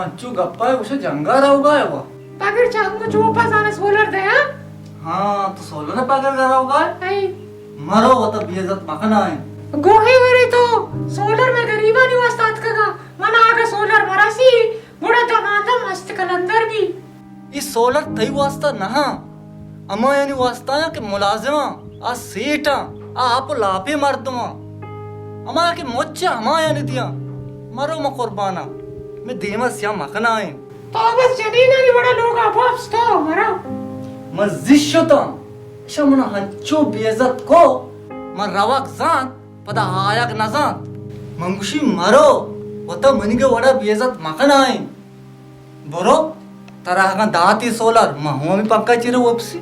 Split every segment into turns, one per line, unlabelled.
अंचू गप्पा है उसे जंगा रहोगा है वो
पकड़ चाहूंगा जो पास आने सोलर दे
हाँ तो सोलर ने पकड़ कर रहोगा मरो वो तो बेइज्जत मखना है
गोहे वरे तो सोलर में गरीबा नहीं वास्तात का मना आगे सोलर मरासी बुढ़ा दमादा मस्त कलंदर भी
इस सोलर तई वास्ता नहा अमा यानी वास्ता है कि मुलाजिमा आ सेठा आप लापे मर्दमा अमा के मोच्चा अमा यानी दिया मरो म कुर्बाना मैं देमस या मखना है
तो बस जनीना नहीं बड़ा लोग आप तो मरो
मस्जिद शता शमना हंचो बेइज्जत को मन रवाक जान पदा आयाक नजान मंगुशी मरो वता मनिगे वडा बेइज्जत मखना है बरो तरह का दाती सोलर महवा में पक्का चिरे वपसी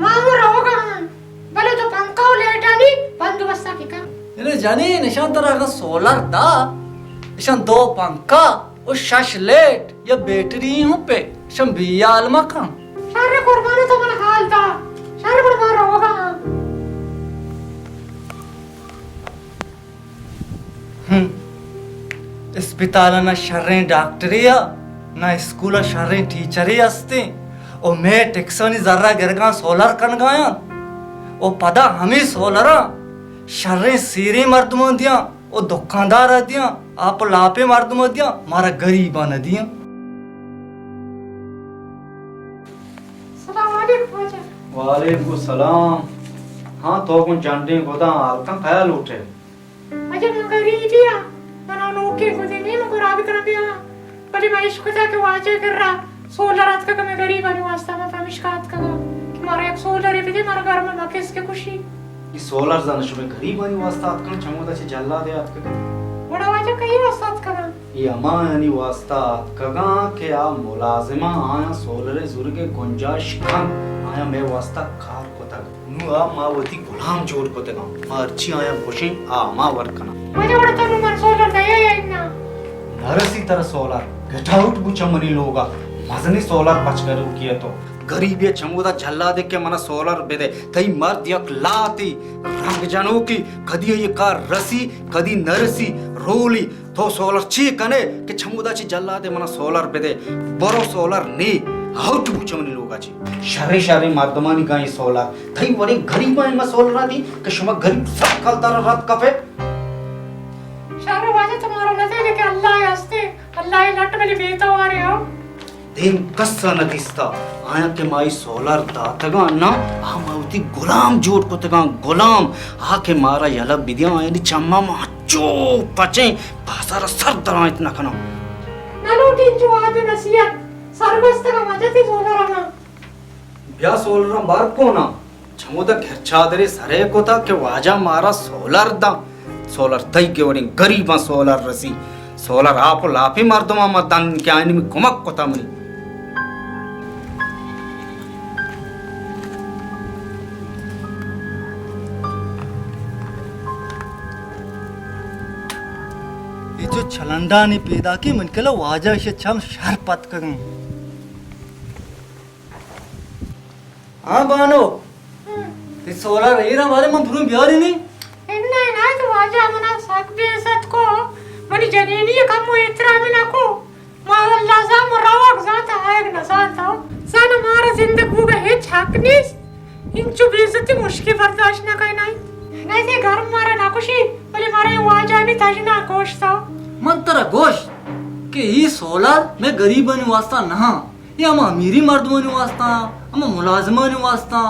मामू रहोगा भले तो पंखा लेटा नहीं बंदोबस्त की का
इले जानी निशान तरह का सोलर दा निशान दो पंखा और शश लेट या बैटरी हूं पे शम बियाल मका
सारे कुर्बानी तो मन हाल था सारे बर्बाद रहोगा
अस्पताल ना शर्रे डॉक्टरिया ना स्कूल शर्रे टीचरी असते और मैं टेक्सनी जर्रा गिरगा सोलर कन गाया ओ पदा हमें सोलरा शर्रे सीरे मर्दमो दिया ओ दुकानदार दिया आप लापे मर्दमो दिया मारा गरीबा न दिया
सलाम वालेकुम
वालेकुम सलाम हाँ तो कौन जानते हैं गोदा अलका ख्याल उठे
अजय मगरी दिया मना लोके को दे नहीं मगर रात कर दिया बड़ी मैं इसको जाके वाजे कर रहा सोलर रात का मैं गरीब आने वास्ता मैं फमिशकात का कि मारा एक सोलर है भी मारा घर में मके इसके खुशी
ये सोलर जाने शुरू गरीब आनी वास्ता अतकन चमोदा से जल्ला दे अतक
बड़ा वाजे कहीं वास्ता का
ये अमानी वास्ता अतकगा के आ मुलाजिमा आया सोलर जुर के गुंजाइश कम आया मैं वास्ता कार को तक नु आ मावती गुलाम जोड़ को तक मारची आया खुशी आ मा वर्कना
मुझे बड़ा तो मन सोलर दे या इतना
नरसी तरह सोलर गठाउट बुचमनी लोगा मजनी सोलर पच करू किया तो गरीब ये चमुदा झल्ला देख के मना सोलर बेदे तई मर्द यक लाती रंग जनों की कदी ये कार रसी कदी नरसी रोली तो सोलर ची कने के चमुदा ची झल्ला दे मना सोलर बेदे बरो सोलर नी हाउट बुचमनी लोगा ची शरे शरे मर्दमानी का ये सोलर तई वरी गरीब में सोलर दी के शुमा गरीब सब कलतार रात कफे
शारो वाजे तुम्हारा नजर के अल्लाह यास्ते अल्लाह ही लट वाली बेटा आ रहे हो
दिन कस्सा नदिस्ता आया के माई सोलर दातगा ना हमवती गुलाम जोड़ को तगा गुलाम आके मारा यला बिदिया आया नी चम्मा माचो पचे बाजार सर दरा इतना खना
नलोटी जो आज नसीहत सर्वस्त का मजा थी सोलर ना
ब्या सोलर बार को ना छमुदा घर चादरे सरे को था के वाजा मारा सोलर दा सोलर तई के वरी गरीबा सोलर रसी सोलर आप लाफी मर्दमा मतन के आईनी में कुमक को था मनी
ये जो छलंडा ने पैदा की मन के लो वाजा से छम शर पत कर हाँ बानो ये सोलर ये ना वाले मन भूम बिहारी नहीं
इन्ना ना तो वाजा मना साक बेसत को बड़ी जनेनी कम हुई इतना में ना को मार अल्लाह सा मरावक जाता है ना साता सन हमारा जिंदगी का है छाकनीस इंचु बेइज्जती मुश्किल बर्दाश्त ना करना नहीं से घर मारा ना खुशी बोले मारे वाजा भी ताजना गोश था
मन तरा गोश के ये सोलर मैं गरीब ने वास्ता ना ये हम अमीरी मर्द ने वास्ता हम मुलाजिमा ने वास्ता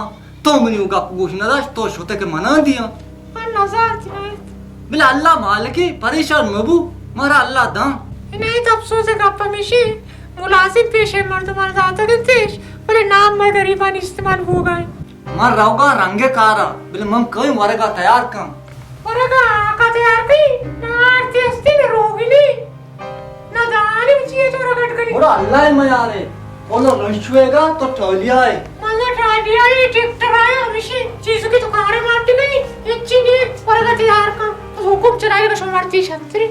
तो मनी उगा पूछ ना दाश तो शोते के मना दिया
और नजर थी
बिला अल्लाह मालिकी परेशान मबू मारा अल्लाह दा
नहीं तो अफसोस है कापा मिशी मुलाजिम पेशे मर्द मर्द आता देश बोले नाम में गरीबान इस्तेमाल हो गए
मार रावगा रंगे कारा बिले मम कोई मरेगा तैयार कम
मरेगा आका तैयार की ना आरती अस्ती न रोगिली ना दानी बिचिए चोरा कट करी
और अल्लाह ही मया रे बोलो लंचुएगा तो टोलिया है
मतलब ट्राडिया ये ट्रैक्टर आया मिशी चीजों की दुकानें मारती गई ये चीनी मरेगा तैयार का हुकुम चलाएगा शोमारती छंत्री